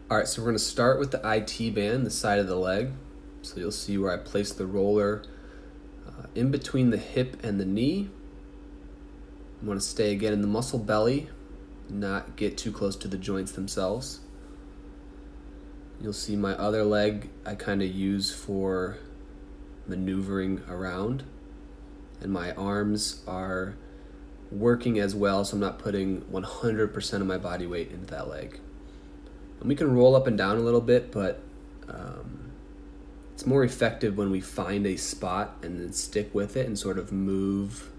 All right, so we're gonna start with the IT band, the side of the leg. So you'll see where I place the roller in between the hip and the knee. I wanna stay again in the muscle belly, not get too close to the joints themselves. You'll see my other leg I kind of use for maneuvering around, and my arms are working as well, so I'm not putting 100% of my body weight into that leg. And we can roll up and down a little bit, but it's more effective when we find a spot and then stick with it and sort of move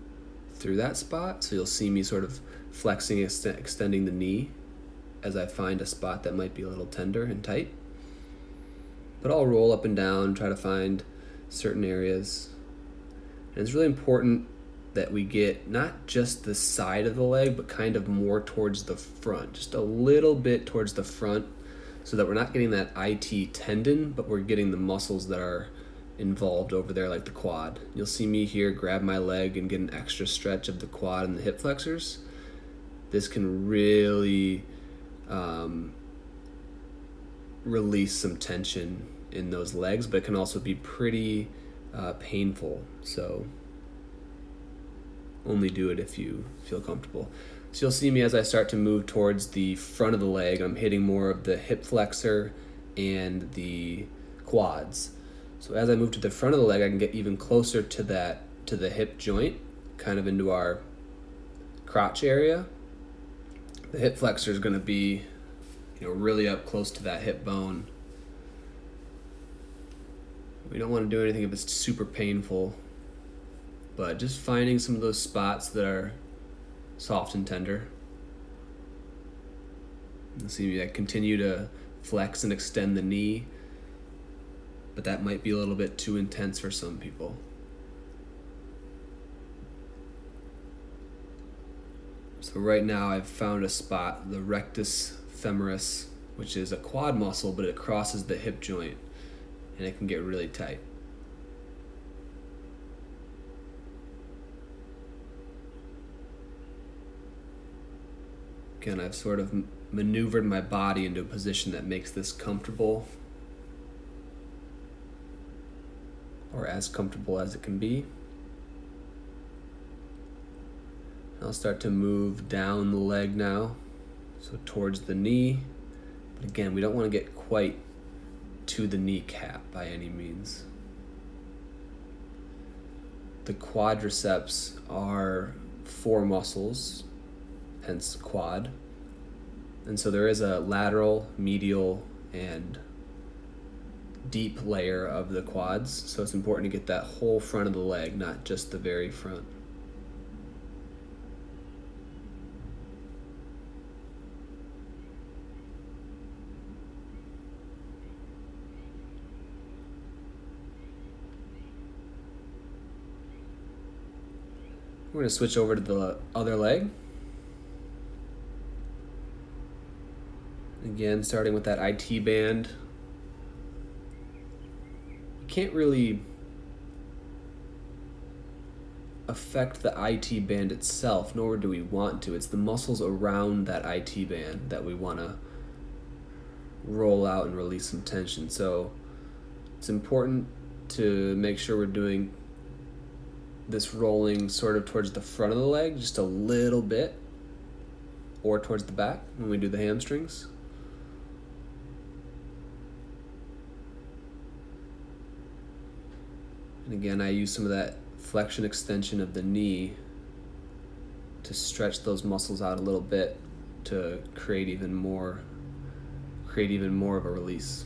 through that spot. So you'll see me sort of flexing, extending the knee as I find a spot that might be a little tender and tight. But I'll roll up and down, try to find certain areas. And it's really important that we get not just the side of the leg, but kind of more towards the front, just a little bit towards the front, so that we're not getting that IT tendon, but we're getting the muscles that are involved over there, like the quad. You'll see me here grab my leg and get an extra stretch of the quad and the hip flexors. This can really release some tension in those legs, but it can also be pretty painful. So only do it if you feel comfortable. So you'll see me as I start to move towards the front of the leg, I'm hitting more of the hip flexor and the quads. So as I move to the front of the leg, I can get even closer to the hip joint, kind of into our crotch area. The hip flexor is going to be, really up close to that hip bone. We don't want to do anything if it's super painful, but just finding some of those spots that are soft and tender. You'll see me, I continue to flex and extend the knee, but that might be a little bit too intense for some people. So right now I've found a spot, the rectus femoris, which is a quad muscle, but it crosses the hip joint, and it can get really tight. Again, I've sort of maneuvered my body into a position that makes this comfortable, or as comfortable as it can be. I'll start to move down the leg now, so towards the knee. But again, we don't want to get quite to the kneecap by any means. The quadriceps are 4 muscles, hence quad. And so there is a lateral, medial, and deep layer of the quads. So it's important to get that whole front of the leg, not just the very front. We're going to switch over to the other leg. Again, starting with that IT band. You can't really affect the IT band itself, nor do we want to. It's the muscles around that IT band that we want to roll out and release some tension. So it's important to make sure we're doing this rolling sort of towards the front of the leg, just a little bit, or towards the back when we do the hamstrings. And again, I use some of that flexion extension of the knee to stretch those muscles out a little bit to create even more of a release.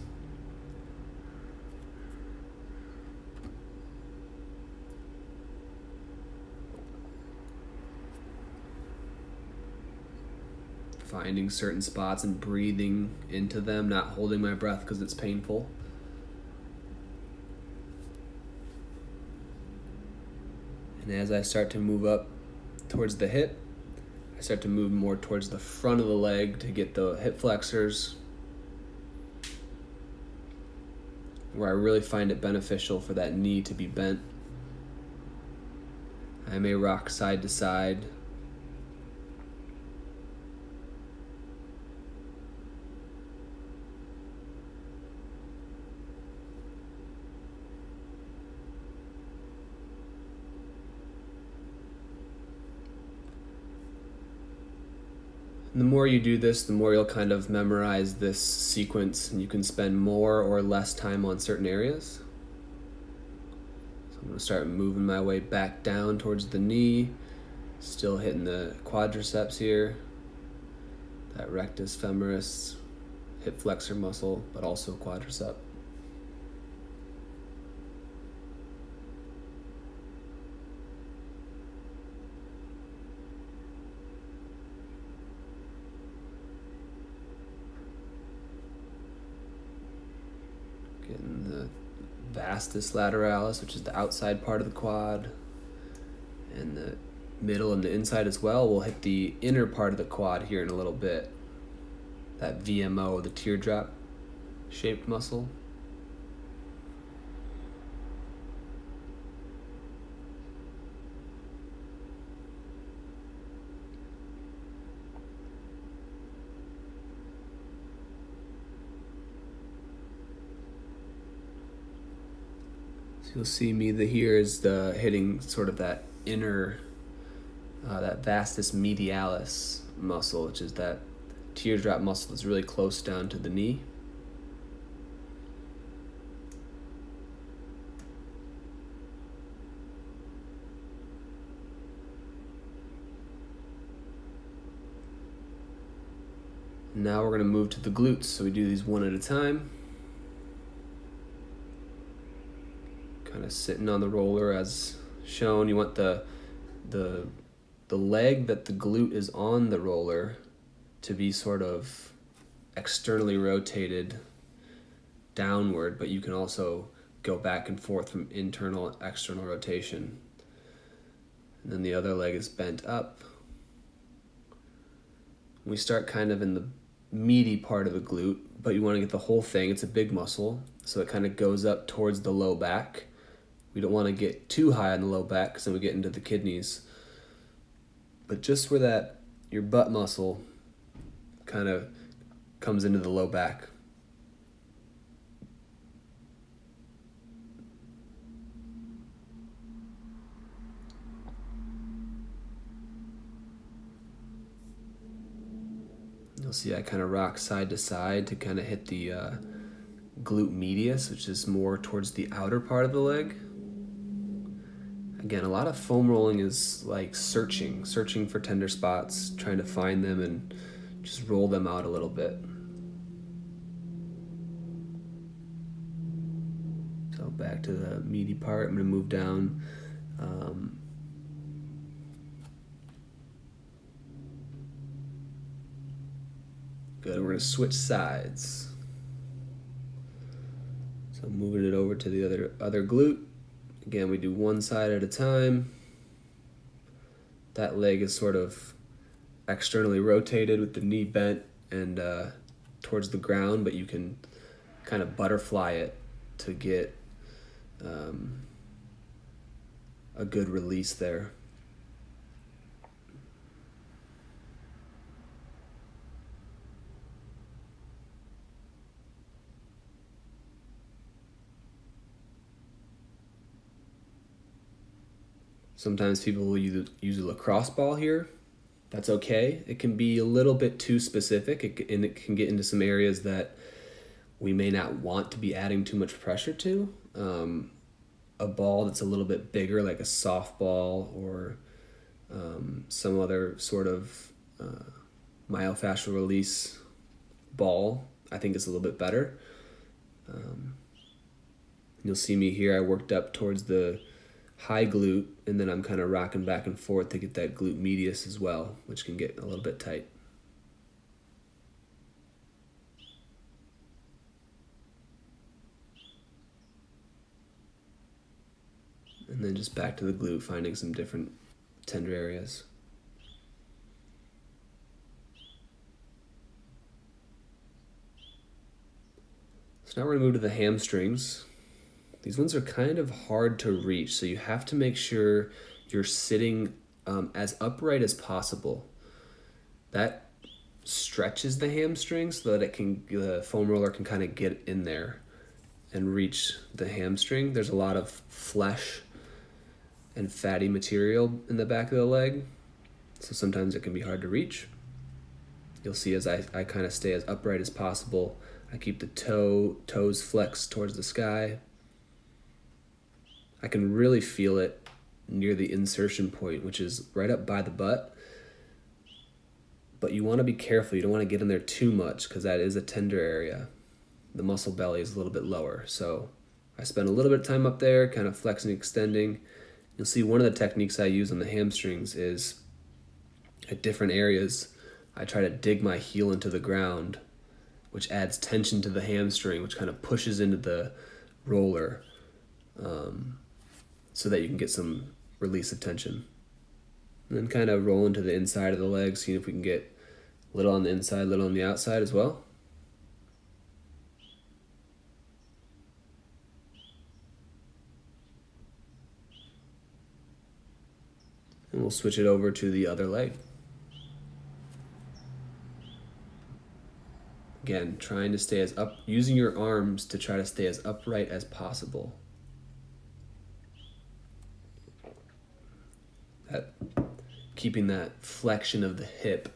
Finding certain spots and breathing into them, not holding my breath because it's painful. And as I start to move up towards the hip, I start to move more towards the front of the leg to get the hip flexors, where I really find it beneficial for that knee to be bent. I may rock side to side. And the more you do this, the more you'll kind of memorize this sequence, and you can spend more or less time on certain areas. So I'm going to start moving my way back down towards the knee, still hitting the quadriceps here, that rectus femoris, hip flexor muscle, but also quadricep. Getting the vastus lateralis, which is the outside part of the quad, and the middle and the inside as well. We'll hit the inner part of the quad here in a little bit. That VMO, the teardrop shaped muscle. So you'll see me here is the hitting sort of that inner, that vastus medialis muscle, which is that teardrop muscle that's really close down to the knee. Now we're going to move to the glutes, so we do these one at a time. Kind of sitting on the roller as shown. You want the leg that the glute is on the roller to be sort of externally rotated downward, but you can also go back and forth from internal and external rotation. And then the other leg is bent up. We start kind of in the meaty part of the glute, but you want to get the whole thing. It's a big muscle, so it kind of goes up towards the low back. We don't want to get too high on the low back because then we get into the kidneys. But just where that your butt muscle kind of comes into the low back. You'll see I kind of rock side to side to kind of hit the glute medius, which is more towards the outer part of the leg. Again, a lot of foam rolling is like searching for tender spots, trying to find them and just roll them out a little bit. So back to the meaty part, I'm going to move down. Good, we're going to switch sides. So moving it over to the other glute. Again, we do one side at a time. That leg is sort of externally rotated with the knee bent and towards the ground, but you can kind of butterfly it to get a good release there. Sometimes people will use a lacrosse ball here. That's okay. It can be a little bit too specific, and it can get into some areas that we may not want to be adding too much pressure to. A ball that's a little bit bigger, like a softball or some other sort of myofascial release ball, I think is a little bit better. You'll see me here, I worked up towards the high glute, and then I'm kind of rocking back and forth to get that glute medius as well, which can get a little bit tight. And then just back to the glute, finding some different tender areas. So now we're going to move to the hamstrings. These ones are kind of hard to reach, so you have to make sure you're sitting as upright as possible. That stretches the hamstring so that the foam roller can kind of get in there and reach the hamstring. There's a lot of flesh and fatty material in the back of the leg, so sometimes it can be hard to reach. You'll see as I kind of stay as upright as possible. I keep the toes flexed towards the sky. I can really feel it near the insertion point, which is right up by the butt. But you want to be careful. You don't want to get in there too much because that is a tender area. The muscle belly is a little bit lower. So I spend a little bit of time up there, kind of flexing, extending. You'll see one of the techniques I use on the hamstrings is at different areas, I try to dig my heel into the ground, which adds tension to the hamstring, which kind of pushes into the roller, so that you can get some release of tension. And then kind of roll into the inside of the leg, seeing if we can get a little on the inside, a little on the outside as well. And we'll switch it over to the other leg. Again, trying to stay as up, using your arms to try to stay as upright as possible. Keeping that flexion of the hip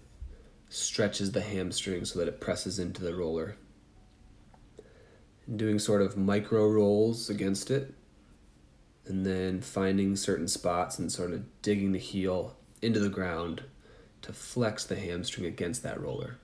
stretches the hamstring so that it presses into the roller. And doing sort of micro rolls against it, and then finding certain spots and sort of digging the heel into the ground to flex the hamstring against that roller.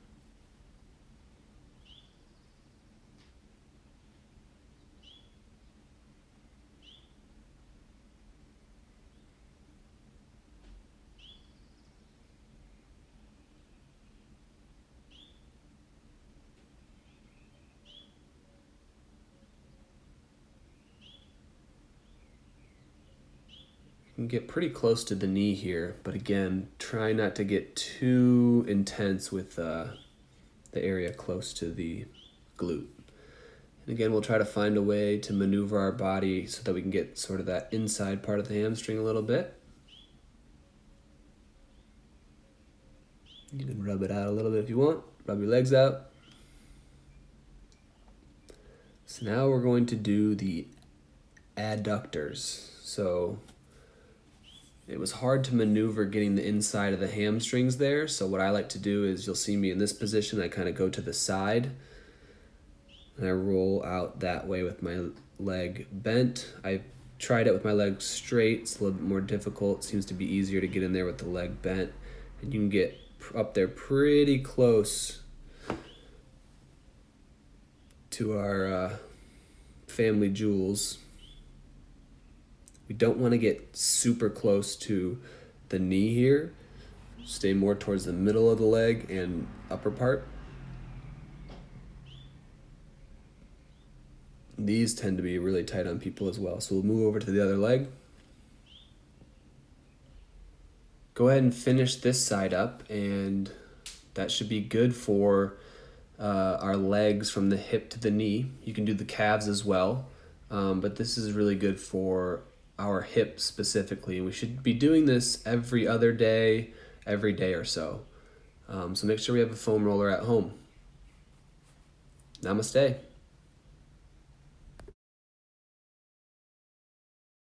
Get pretty close to the knee here, but again, try not to get too intense with the area close to the glute. And again, we'll try to find a way to maneuver our body so that we can get sort of that inside part of the hamstring a little bit. You can rub it out a little bit if you want. Rub your legs out. So now we're going to do the adductors. So it was hard to maneuver getting the inside of the hamstrings there. So what I like to do is, you'll see me in this position, I kind of go to the side and I roll out that way with my leg bent. I tried it with my leg straight. It's a little bit more difficult. It seems to be easier to get in there with the leg bent. And you can get up there pretty close to our family jewels. We don't want to get super close to the knee here. Stay more towards the middle of the leg and upper part. These tend to be really tight on people as well. So we'll move over to the other leg. Go ahead and finish this side up, and that should be good for our legs from the hip to the knee. You can do the calves as well, but this is really good for our hip specifically. We should be doing this every other day, every day or so. So make sure we have a foam roller at home. Namaste.